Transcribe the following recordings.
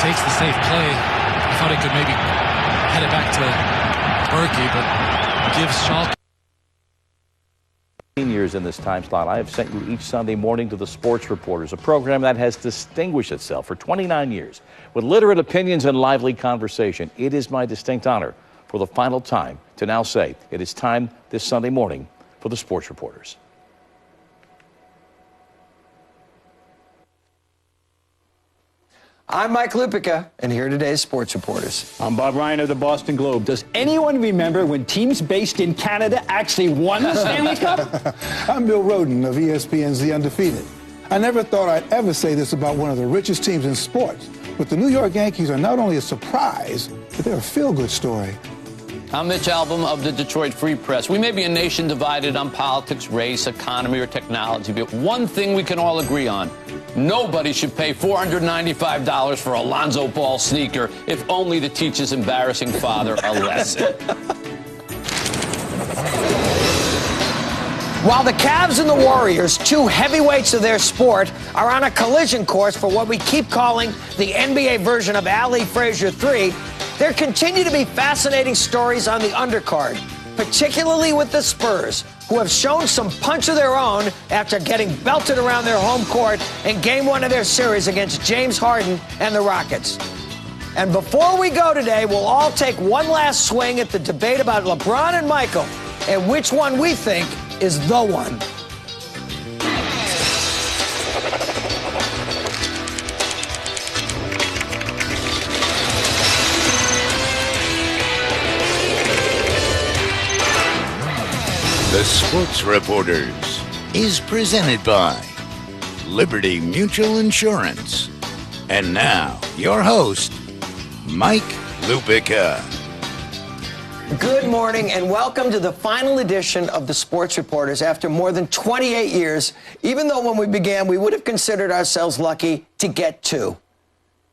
takes the safe play. I thought he could maybe head it back to Berkey, but gives Schaap. Years in this time slot, I have sent you each Sunday morning to the Sports Reporters, a program that has distinguished itself for 29 years with literate opinions and lively conversation. It is my distinct honor for the final time to now say it is time this Sunday morning for the Sports Reporters. I'm Mike Lupica, and here are today's Sports Reporters. I'm Bob Ryan of the Boston Globe. Does anyone remember when teams based in Canada actually won the Stanley Cup? I'm Bill Rhoden of ESPN's The Undefeated. I never thought I'd ever say this about one of the richest teams in sports, but the New York Yankees are not only a surprise, but they're a feel-good story. I'm Mitch Albom of the Detroit Free Press. We may be a nation divided on politics, race, economy, or technology, but one thing we can all agree on: nobody should pay $495 for a Lonzo Ball sneaker, if only to teach his embarrassing father a lesson. While the Cavs and the Warriors, two heavyweights of their sport, are on a collision course for what we keep calling the NBA version of Ali Frazier 3, there continue to be fascinating stories on the undercard, particularly with the Spurs, who have shown some punch of their own after getting belted around their home court in Game 1 of their series against James Harden and the Rockets. And before we go today, we'll all take one last swing at the debate about LeBron and Michael and which one we think is the one. The Sports Reporters is presented by Liberty Mutual Insurance. And now, your host, Mike Lupica. Good morning and welcome to the final edition of the Sports Reporters after more than 28 years, even though when we began we would have considered ourselves lucky to get two.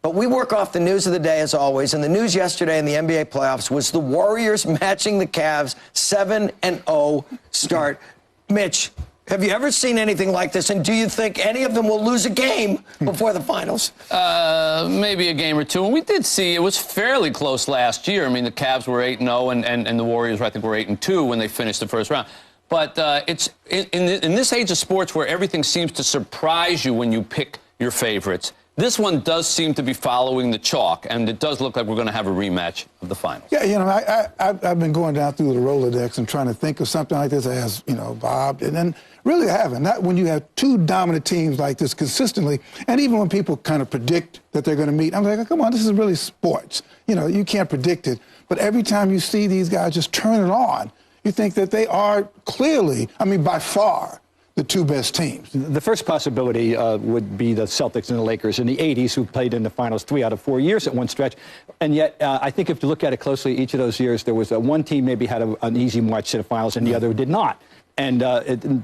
But we work off the news of the day as always, and the news yesterday in the NBA playoffs was the Warriors matching the Cavs 7-0 start. Mitch, have you ever seen anything like this, and do you think any of them will lose a game before the finals? Maybe a game or two. And we did see it was fairly close last year. I mean, the Cavs were 8-0, and the Warriors, I think, were 8-2 when they finished the first round. But it's in this age of sports where everything seems to surprise you when you pick your favorites. This one does seem to be following the chalk, and it does look like we're going to have a rematch of the finals. Yeah, you know, I've been going down through the Rolodex and trying to think of something like this as, you know, Bob, and then really I haven't. Not when you have two dominant teams like this consistently, and even when people kind of predict that they're going to meet, I'm like, come on, this is really sports. You know, you can't predict it. But every time you see these guys just turn it on, you think that they are clearly, I mean, by far, the two best teams. The first possibility would be the Celtics and the Lakers in the 80s, who played in the finals 3 out of 4 years at one stretch. And yet, I think if you look at it closely, each of those years, there was one team maybe had an easy march to the finals and the other did not. And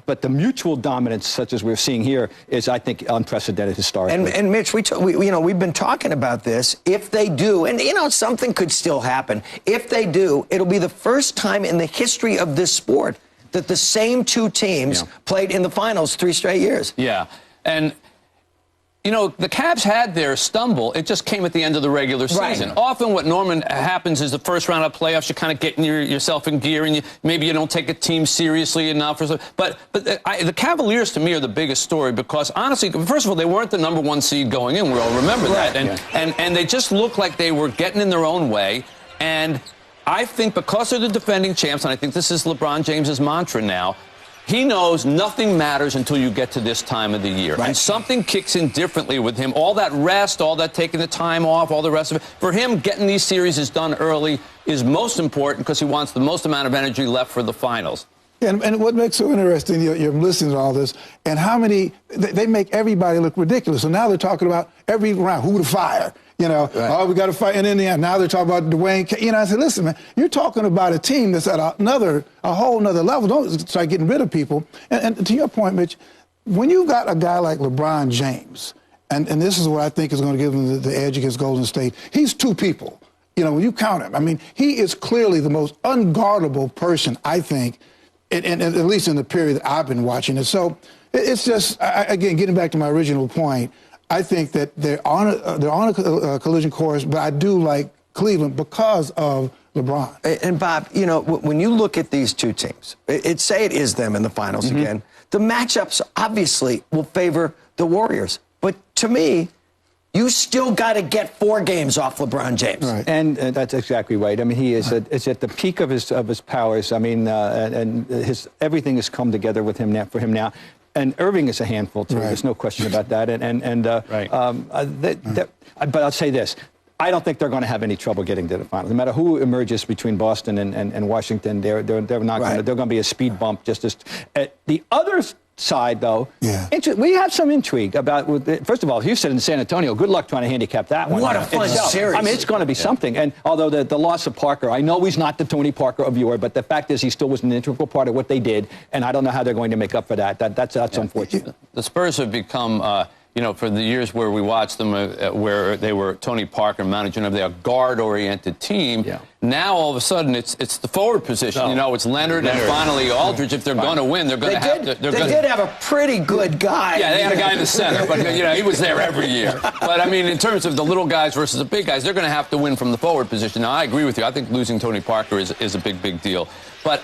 but the mutual dominance, such as we're seeing here, is, I think, unprecedented historically. And Mitch, we've been talking about this. If they do, and, you know, something could still happen. If they do, it'll be the first time in the history of this sport that the same two teams played in the finals 3 straight years. Yeah. And, you know, the Cavs had their stumble. It just came at the end of the regular season. Right. Often what Norman happens is the first round of playoffs, you're kind of getting yourself in gear, and maybe you don't take a team seriously enough. But the Cavaliers, to me, are the biggest story because, honestly, first of all, they weren't the #1 seed going in. We all remember that. And they just looked like they were getting in their own way. And I think because they're the defending champs, and I think this is LeBron James's mantra now, he knows nothing matters until you get to this time of the year. Right. And something kicks in differently with him. All that rest, all that taking the time off, all the rest of it. For him, getting these series done early is most important because he wants the most amount of energy left for the finals. And what makes so interesting, you're listening to all this, and how many, they make everybody look ridiculous. So now they're talking about every round, who to fire. You know, oh, we got to fight. And in the end, now they're talking about Dwayne. You know, I said, listen, man, you're talking about a team that's at a whole nother level. Don't start getting rid of people. And to your point, Mitch, when you've got a guy like LeBron James, and this is what I think is going to give him the edge against Golden State, he's two people. You know, when you count him, I mean, he is clearly the most unguardable person, I think, and at least in the period that I've been watching it. So it's just, again, getting back to my original point, I think that they're on a collision course, but I do like Cleveland because of LeBron. And Bob, you know, when you look at these two teams, say it is them in the finals again, the matchups obviously will favor the Warriors. But to me, you still got to get 4 games off LeBron James. Right. And that's exactly right. I mean, he is at the peak of his powers. I mean, and everything has come together with him now, for him now. And Irving is a handful, too. Right. There's no question about that. But I'll say this. I don't think they're going to have any trouble getting to the finals. No matter who emerges between Boston and Washington, they're not going to. They're going to be a speed bump. Just as the other side, though, we have some intrigue about. First of all, Houston and San Antonio. Good luck trying to handicap that one. What a fun series! I mean, it's going to be something. And although the loss of Parker, I know he's not the Tony Parker of yore, but the fact is he still was an integral part of what they did, and I don't know how they're going to make up for that. That's unfortunate. The Spurs have become. You know, for the years where we watched them, where they were Tony Parker managing them, they're a guard-oriented team. Yeah. Now, all of a sudden, it's the forward position. Oh. You know, it's Leonard and finally Aldridge. If they're going to win, they're going to have to. They did have a pretty good guy. Yeah, they had a guy in the center, but, you know, he was there every year. But, I mean, in terms of the little guys versus the big guys, they're going to have to win from the forward position. Now, I agree with you. I think losing Tony Parker is a big deal. But,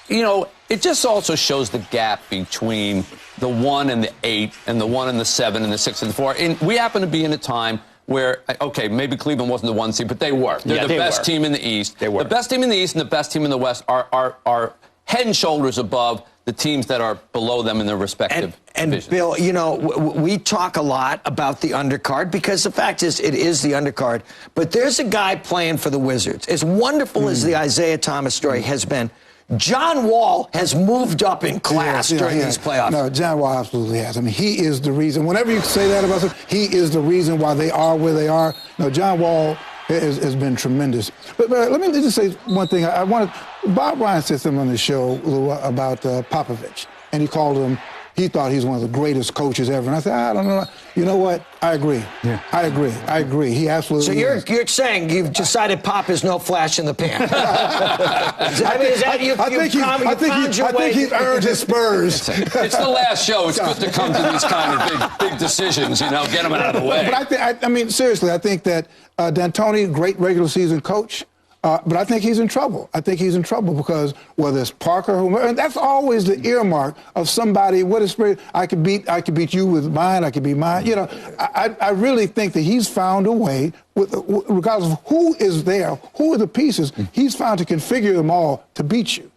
you know, it just also shows the gap between the 1 and the 8 and the 1 and the 7 and the 6 and the 4. And we happen to be in a time where, okay, maybe Cleveland wasn't the 1 seed, but they were. They're the best team in the East. They were. The best team in the East and the best team in the West are head and shoulders above the teams that are below them in their respective divisions. And Bill, you know, we talk a lot about the undercard because the fact is it is the undercard. But there's a guy playing for the Wizards. As wonderful as the Isaiah Thomas story has been, John Wall has moved up in class during these playoffs. No, John Wall absolutely has. I mean, he is the reason. Whenever you say that about him, he is the reason why they are where they are. No, John Wall has been tremendous. But let me just say one thing. Bob Ryan said something on the show about Popovich, and he called him. He thought he's one of the greatest coaches ever. And I said, I don't know. You know what? I agree. Yeah. I agree. He absolutely is. So you're saying you've decided Pop is no flash in the pan. I think he's earned his Spurs. It's the last show. It's good to come to these kind of big decisions, you know, get them out of the way. But I mean, seriously, I think that D'Antoni, great regular season coach, but I think he's in trouble. I think he's in trouble because whether it's Parker, whomever, and that's always the earmark of somebody. What is I could beat you with mine. I could beat mine. You know, I really think that he's found a way, regardless of who is there, who are the pieces, he's found to configure them all to beat you.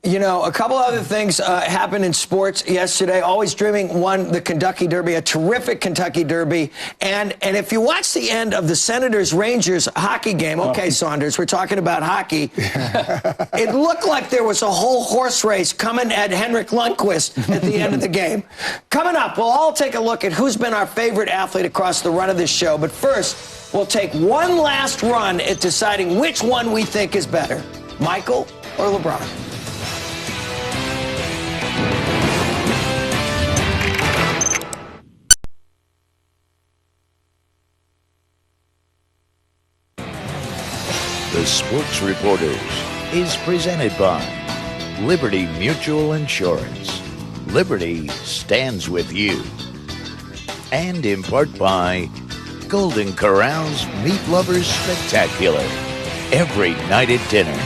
You know, a couple other things happened in sports yesterday. Always Dreaming won the Kentucky Derby, a terrific Kentucky Derby. And if you watch the end of the Senators-Rangers hockey game, okay, Saunders, we're talking about hockey, it looked like there was a whole horse race coming at Henrik Lundqvist at the end of the game. Coming up, we'll all take a look at who's been our favorite athlete across the run of this show. But first, we'll take one last run at deciding which one we think is better, Michael or LeBron. The Sports Reporters is presented by Liberty Mutual Insurance. Liberty stands with you. And in part by Golden Corral's Meat Lovers Spectacular. Every night at dinner.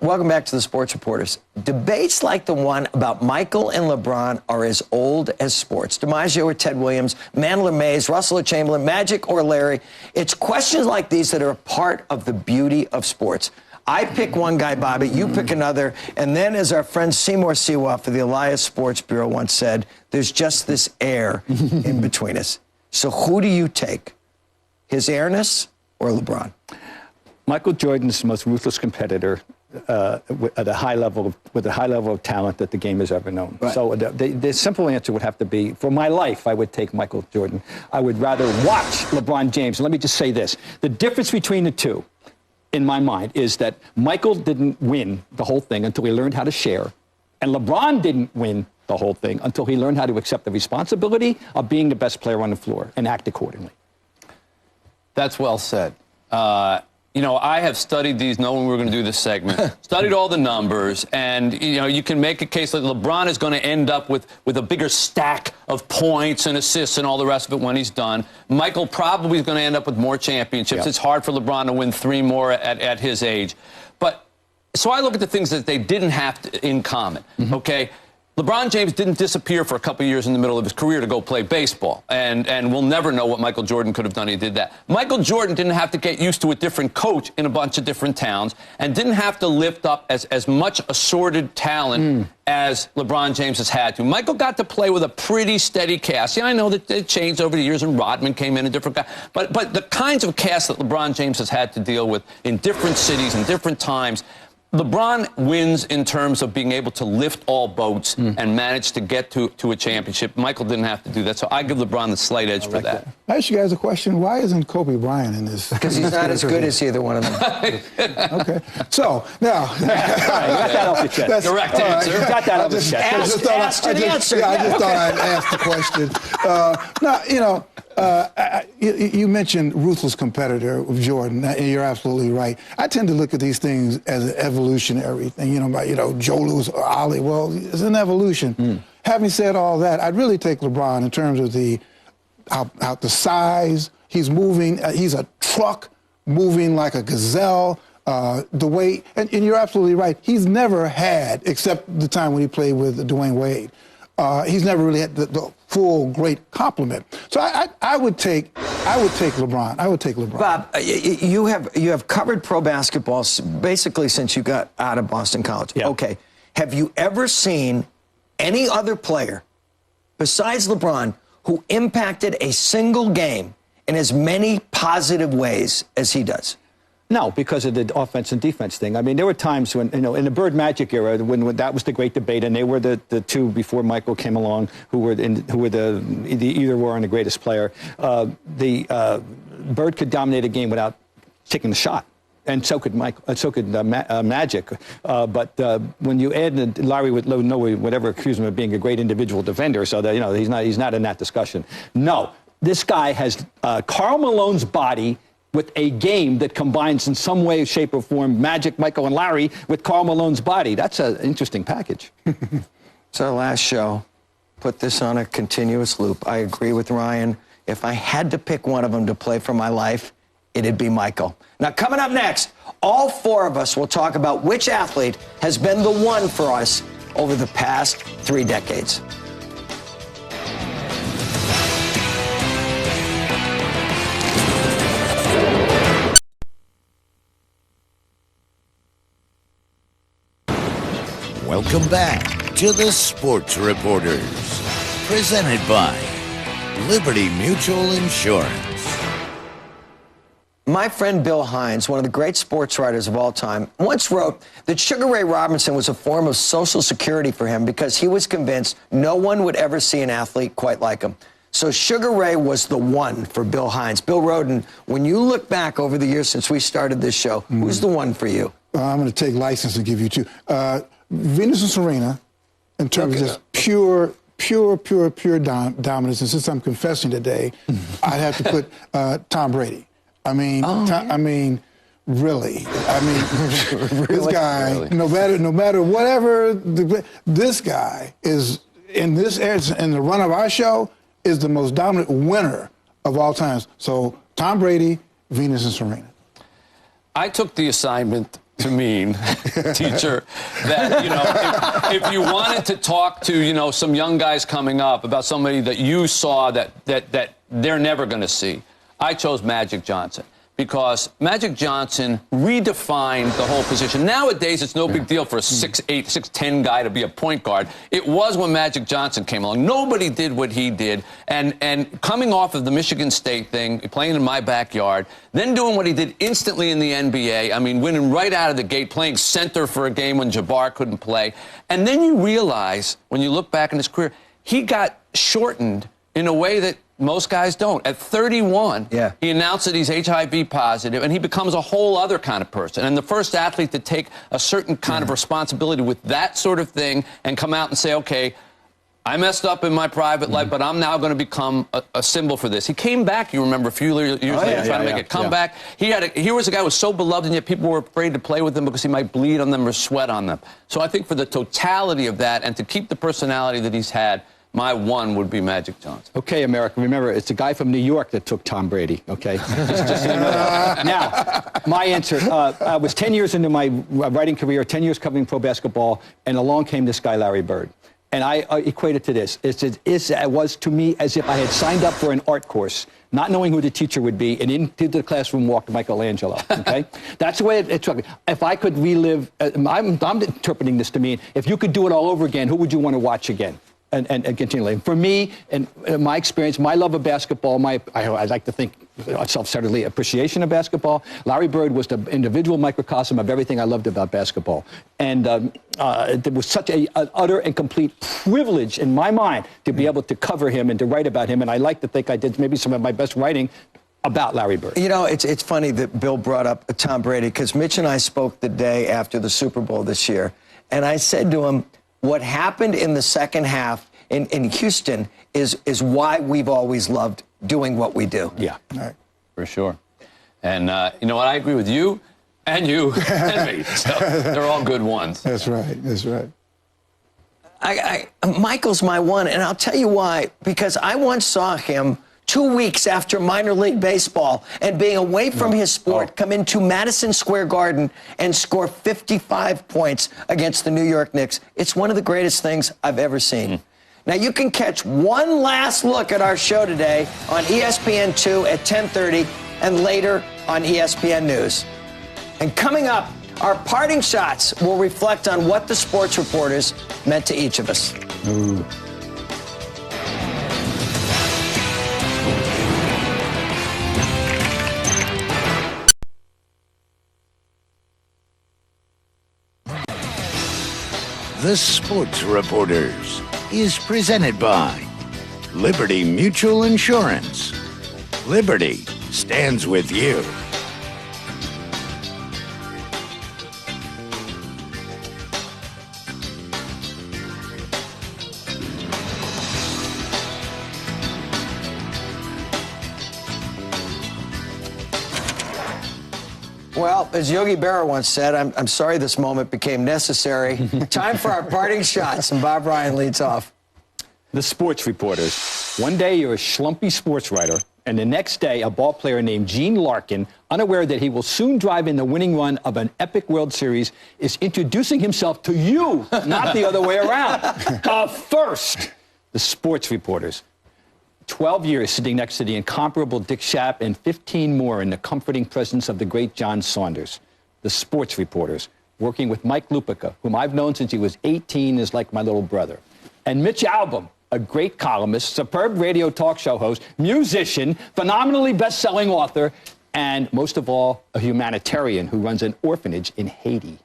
Welcome back to the Sports Reporters. Debates like the one about Michael and LeBron are as old as sports. DiMaggio or Ted Williams, Mandler Mays, Russell or Chamberlain, Magic or Larry. It's questions like these that are a part of the beauty of sports. I pick one guy, Bobby, you pick another, and then as our friend Seymour Siwa for the Elias Sports Bureau once said, there's just this air in between us. So who do you take? His airness or LeBron? Michael Jordan's the most ruthless competitor at a high level with a high level of talent that the game has ever known. Right. So the simple answer would have to be, for my life, I would take Michael Jordan. I would rather watch LeBron James. And let me just say this. The difference between the two, in my mind, is that Michael didn't win the whole thing until he learned how to share. And LeBron didn't win the whole thing until he learned how to accept the responsibility of being the best player on the floor and act accordingly. That's well said. you know, I have studied these knowing we were going to do this segment, studied all the numbers, and, you know, you can make a case that LeBron is going to end up with a bigger stack of points and assists and all the rest of it when he's done. Michael probably is going to end up with more championships. Yep. It's hard for LeBron to win 3 more at his age. But so I look at the things that they didn't have in common, okay? LeBron James didn't disappear for a couple of years in the middle of his career to go play baseball, and we'll never know what Michael Jordan could have done. He did that. Michael Jordan didn't have to get used to a different coach in a bunch of different towns and didn't have to lift up as much assorted talent as LeBron James has had to. Michael got to play with a pretty steady cast. Yeah, I know that it changed over the years, and Rodman came in a different guy. But the kinds of cast that LeBron James has had to deal with in different cities and different times, LeBron wins in terms of being able to lift all boats and manage to get to a championship. Michael didn't have to do that, so I give LeBron the slight edge for that. I ask you guys a question. Why isn't Kobe Bryant in this? Because he's not as good as either one of them. Okay. So, now. Got that off the chest. Direct answer. Got that off the chest. I just thought I'd ask the question. Now, you know, you mentioned ruthless competitor of Jordan, and you're absolutely right. I tend to look at these things as an evolutionary thing, Joe Louis or Ali. Well, it's an evolution. Having said all that, I'd really take LeBron in terms of the size. He's moving. He's a truck moving like a gazelle. The way, and you're absolutely right. He's never had, except the time when he played with Dwayne Wade. He's never really had the full great compliment. So I would take LeBron. I would take LeBron. Bob, you have covered pro basketball basically since you got out of Boston College. Yeah. Okay. Have you ever seen any other player besides LeBron who impacted a single game in as many positive ways as he does? No, because of the offense and defense thing. I mean, there were times when, in the Bird Magic era, when that was the great debate, and they were the two before Michael came along who either were the greatest player. Bird could dominate a game without taking the shot. And so could Magic. But when you add Larry with whatever accuse him of being a great individual defender, so that he's not in that discussion. No, this guy has Karl Malone's body with a game that combines in some way, shape, or form Magic, Michael, and Larry with Karl Malone's body. That's an interesting package. It's our last show. Put this on a continuous loop. I agree with Ryan. If I had to pick one of them to play for my life, it'd be Michael. Now, coming up next, all 4 of us will talk about which athlete has been the one for us over the past 3 decades. Welcome back to the Sports Reporters, presented by Liberty Mutual Insurance. My friend Bill Hines, one of the great sports writers of all time, once wrote that Sugar Ray Robinson was a form of social security for him because he was convinced no one would ever see an athlete quite like him. So Sugar Ray was the one for Bill Hines. Bill Rhoden, when you look back over the years since we started this show, who's the one for you? I'm going to take license and give you 2. Venus and Serena, in terms of just pure dominance. And since I'm confessing today, I'd have to put Tom Brady. I mean, really. I mean, this guy, really? no matter whatever, this guy is in the run of our show is the most dominant winner of all times. So Tom Brady, Venus and Serena. I took the assignment to mean, teacher, that, if you wanted to talk to, some young guys coming up about somebody that you saw that they're never going to see, I chose Magic Johnson. Because Magic Johnson redefined the whole position. Nowadays, it's no big deal for a 6'8", 6'10" guy to be a point guard. It was when Magic Johnson came along. Nobody did what he did. And coming off of the Michigan State thing, playing in my backyard, then doing what he did instantly in the NBA. I mean, winning right out of the gate, playing center for a game when Jabbar couldn't play. And then you realize, when you look back in his career, he got shortened in a way that most guys don't. At 31, he announced that he's HIV positive, and he becomes a whole other kind of person. And the first athlete to take a certain kind of responsibility with that sort of thing and come out and say, okay, I messed up in my private life, but I'm now going to become a symbol for this. He came back, you remember, a few years later, trying to make a comeback. He was a guy who was so beloved, and yet people were afraid to play with him because he might bleed on them or sweat on them. So I think for the totality of that, and to keep the personality that he's had, my one would be Magic Johnson. Okay, America, remember, it's a guy from New York that took Tom Brady, okay? just so you know that. Now, my answer, I was 10 years into my writing career, 10 years covering pro basketball, and along came this guy, Larry Bird. And I equate it to this. It was to me as if I had signed up for an art course, not knowing who the teacher would be, and into the classroom walked Michelangelo, okay? That's the way it struck me. If I could relive, I'm interpreting this to mean, if you could do it all over again, who would you want to watch again? And continually. For me, and my experience, my love of basketball, I like to think self-centeredly appreciation of basketball. Larry Bird was the individual microcosm of everything I loved about basketball. And it was such an utter and complete privilege in my mind to be able to cover him and to write about him. And I like to think I did maybe some of my best writing about Larry Bird. You know, it's funny that Bill brought up Tom Brady, because Mitch and I spoke the day after the Super Bowl this year. And I said to him, what happened in the second half in Houston is why we've always loved doing what we do. Yeah, right. For sure. And you know what? I agree with you and me. So they're all good ones. That's right. That's right. Michael's my one, and I'll tell you why. Because I once saw him 2 weeks after minor league baseball and being away from his sport, come into Madison Square Garden and score 55 points against the New York Knicks. It's one of the greatest things I've ever seen. Now, you can catch one last look at our show today on ESPN2 at 10:30 and later on ESPN News. And coming up, our parting shots will reflect on what the sports reporters meant to each of us. Ooh. The Sports Reporters is presented by Liberty Mutual Insurance. Liberty stands with you. Well, as Yogi Berra once said, I'm sorry this moment became necessary. Time for our parting shots, and Bob Ryan leads off. The Sports Reporters. One day you're a schlumpy sports writer, and the next day a ball player named Gene Larkin, unaware that he will soon drive in the winning run of an epic World Series, is introducing himself to you, not the other way around. First, the Sports Reporters. 12 years sitting next to the incomparable Dick Schaap, and 15 more in the comforting presence of the great John Saunders. The Sports Reporters, working with Mike Lupica, whom I've known since he was 18, is like my little brother. And Mitch Albom, a great columnist, superb radio talk show host, musician, phenomenally best-selling author, and most of all, a humanitarian who runs an orphanage in Haiti.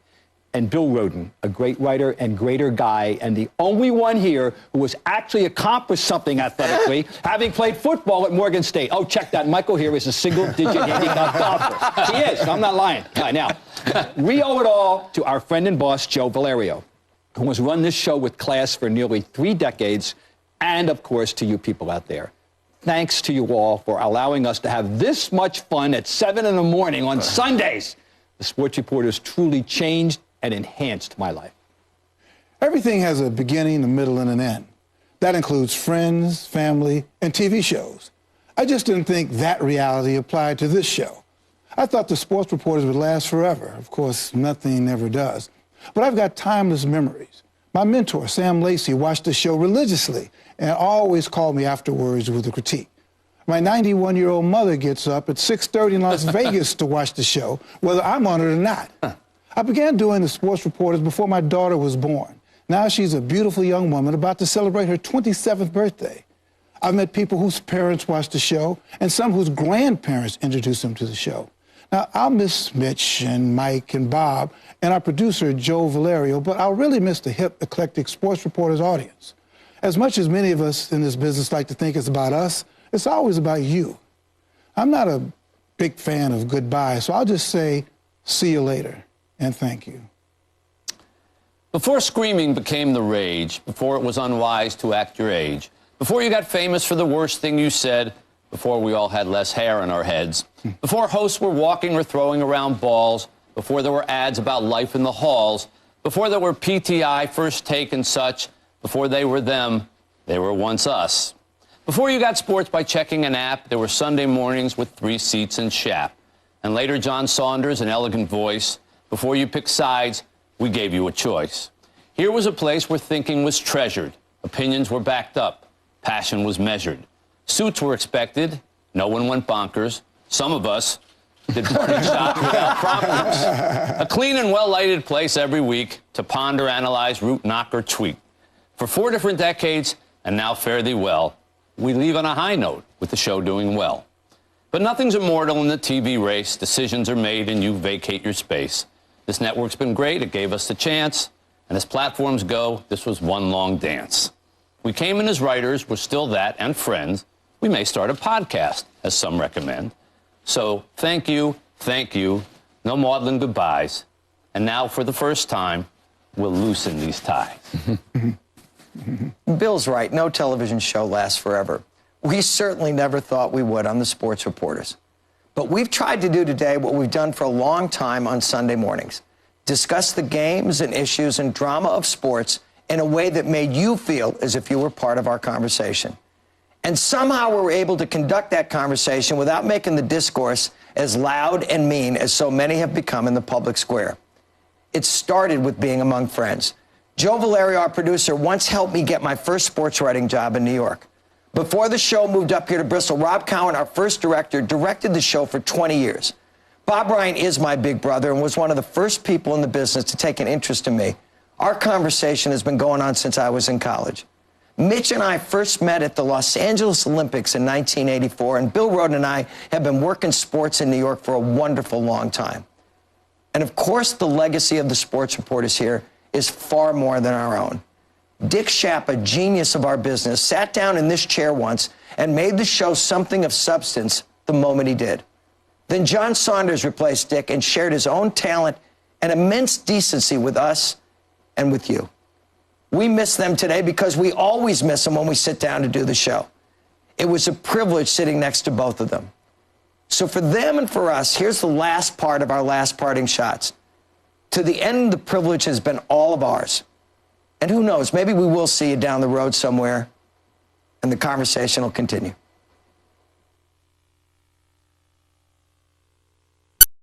And Bill Rhoden, a great writer and greater guy, and the only one here who has actually accomplished something athletically, having played football at Morgan State. Oh, check that. Michael here is a single-digit handicap golfer. He is. I'm not lying. All right, now, we owe it all to our friend and boss, Joe Valerio, who has run this show with class for nearly 3 decades, and, of course, to you people out there. Thanks to you all for allowing us to have this much fun at 7 in the morning on Sundays. The Sports Reporters truly changed and enhanced my life. Everything has a beginning, a middle, and an end. That includes friends, family, and TV shows. I just didn't think that reality applied to this show. I thought the Sports Reporters would last forever. Of course, nothing ever does. But I've got timeless memories. My mentor, Sam Lacey, watched the show religiously and always called me afterwards with a critique. My 91-year-old mother gets up at 6:30 in Las Vegas to watch the show, whether I'm on it or not. I began doing the Sports Reporters before my daughter was born. Now she's a beautiful young woman about to celebrate her 27th birthday. I've met people whose parents watched the show and some whose grandparents introduced them to the show. Now, I'll miss Mitch and Mike and Bob and our producer, Joe Valerio, but I'll really miss the hip, eclectic Sports Reporters audience. As much as many of us in this business like to think it's about us, it's always about you. I'm not a big fan of goodbye, so I'll just say, see you later. And thank you. Before screaming became the rage, before it was unwise to act your age, before you got famous for the worst thing you said, before we all had less hair on our heads, before hosts were walking or throwing around balls, before there were ads about life in the halls, before there were PTI, First Take and such, before they were them, they were once us. Before you got sports by checking an app, there were Sunday mornings with 3 seats and Schaap. And later John Saunders, an elegant voice. Before you picked sides, we gave you a choice. Here was a place where thinking was treasured, opinions were backed up, passion was measured. Suits were expected, no one went bonkers. Some of us did party shots without prompters. A clean and well-lighted place every week to ponder, analyze, root, knock, or tweak. For 4 different decades, and now fare thee well, we leave on a high note with the show doing well. But nothing's immortal in the TV race. Decisions are made and you vacate your space. This network's been great, it gave us the chance. And as platforms go, this was one long dance. We came in as writers, we're still that, and friends. We may start a podcast, as some recommend. So thank you, no maudlin goodbyes. And now, for the first time, we'll loosen these ties. Bill's right. No television show lasts forever. We certainly never thought we would on the Sports Reporters. But we've tried to do today what we've done for a long time on Sunday mornings. Discuss the games and issues and drama of sports in a way that made you feel as if you were part of our conversation. And somehow we were able to conduct that conversation without making the discourse as loud and mean as so many have become in the public square. It started with being among friends. Joe Valerio, our producer, once helped me get my first sports writing job in New York. Before the show moved up here to Bristol, Rob Cowan, our first director, directed the show for 20 years. Bob Ryan is my big brother and was one of the first people in the business to take an interest in me. Our conversation has been going on since I was in college. Mitch and I first met at the Los Angeles Olympics in 1984, and Bill Rhoden and I have been working sports in New York for a wonderful long time. And of course, the legacy of the Sports Reporters here is far more than our own. Dick Schaap, a genius of our business, sat down in this chair once and made the show something of substance the moment he did. Then John Saunders replaced Dick and shared his own talent and immense decency with us and with you. We miss them today because we always miss them when we sit down to do the show. It was a privilege sitting next to both of them. So for them and for us, here's the last part of our last parting shots. To the end, the privilege has been all of ours. And who knows, maybe we will see you down the road somewhere, and the conversation will continue.